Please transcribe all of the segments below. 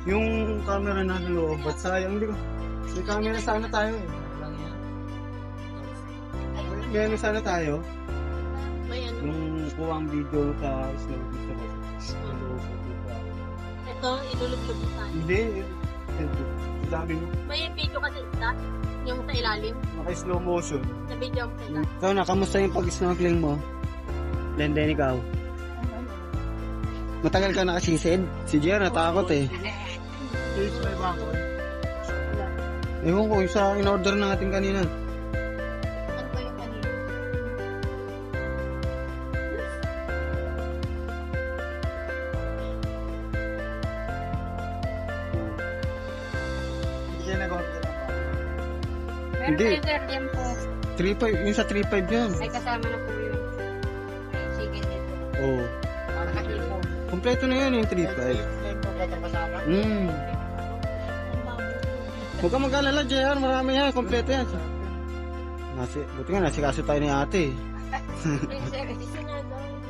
Yung camera na loob, ba't sayang? Hindi ko. May camera sana tayo eh. May ano sana tayo? May ano? Yung kuha ang video sa snow dito ko. Ito, ilulublob mo tayo. Hindi. Sabi mo, May video kasi isa, yung sa ilalim, naka-slow motion. na video mo sa ilalim. Ikaw na, kamusta yung pag-snorkeling mo? Lenden, ikaw. Matagal ka nakasisid? Si Jer, natakot eh. Please, may bako. Ewan ko, yung sa in-order natin kanina. Ano ba yung kanina? Hindi siya nag-order ako. Meron Hindi. kayo sir, yan po. 3.5, yung sa 3.5 yun. Ay kasama na po yun. Ay, sige nito. Oo. Oh. Para kasi po. Kompleto na yun yung 3.5. Yung po ba ito kasama? Huwag ka mag-alala, JR. Marami yan. Kompleto yan. Buti nga, nasikaso tayo ni ate.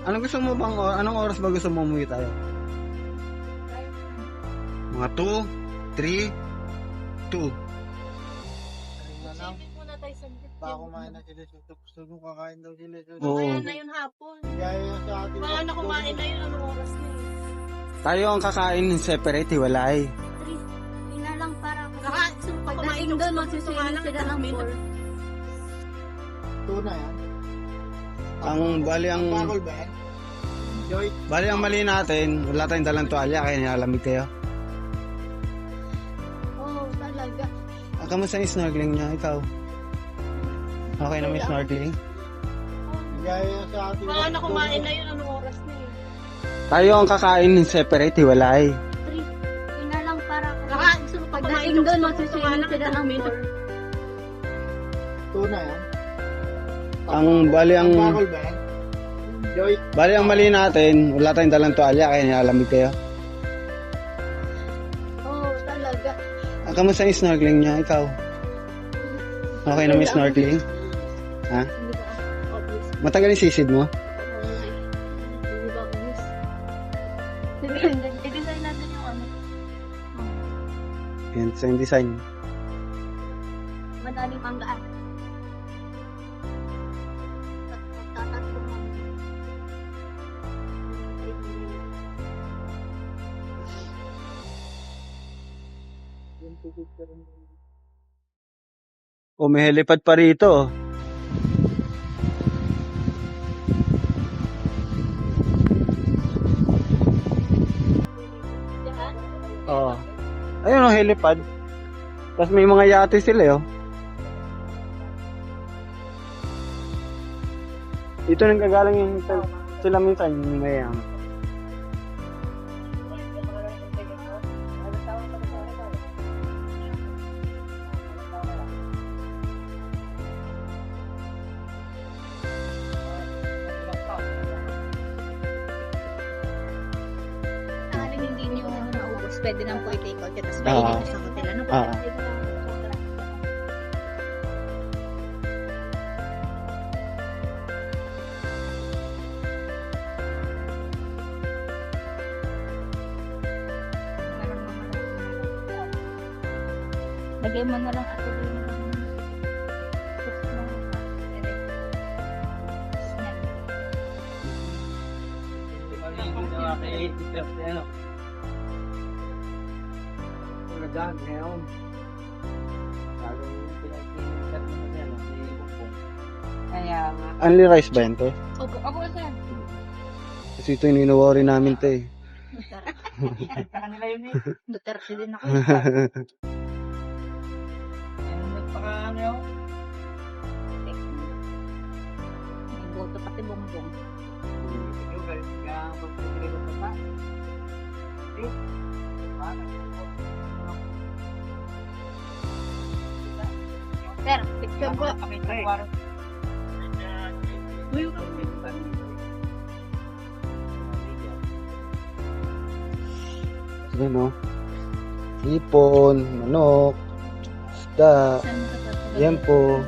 Anong gusto mo bang, anong oras ba gusto mo umuwi tayo? Mga 2, 3, 2. Sipit muna tayo sa Baka kumain na sila sa gusto mo kakain daw sila sa Oo. Kaya na yun hapon. Kaya yung sa atin. Mga na kumain na yun, anong oras na yun? Tayo ang kakain separate, hiwalay. Hindi na lang para Pagdating doon, magsisingin sila ng 4. Tuna yan. Ang bali ang Bakol ba yan? Joy. bali ang mali natin, wala tayong dalang tuwalya kaya nilalamig kayo. Oo, talaga. Kamusta yung snorkeling niya? Ikaw? Okay na may snorkeling? Kaya yung sa atin. Mga na kumain na yun, anong oras na yun? Tayo ang kakain separate, hiwalay. Hindi na lang para Pagdating doon, magsisingin sila ng 4. Tuna yan. Ang bali ang Bakol ba yan? Joy. bali ang mali natin, wala tayong dalang tuwalya kaya nilalamig kayo. Oo, talaga. Kamusta yung snorkeling niya? Ikaw? Okay na may snorkeling? Ha? Hindi ba? Obvious. Matagal yung sisid mo? Hindi ba obvious? i-design natin yung ano. Yan sa yung design. Madaling manggaan. Tatatlo mo. O may helipad pa rito. Diyan? Oo. Ayun ang helipad. Tapos may mga yate sila oh. Ito nang kagalang yung sila minsan yung may Sakaling hindi nyo naubos, pwede nang po i-take out yun. Tapos Oo. mainit sa hotel. Ano po? Ah. Lagay mo na lang ato din. Kaya nga. Only rice ba yan to? Opo, ako sir. Kasi ito yung inawari namin to eh. Sa kanila yun eh. Duterte din ako. May boto pati bongbong. Sir, picture po. Ano? Hipon, manok, isda, Saan mo sa yan po.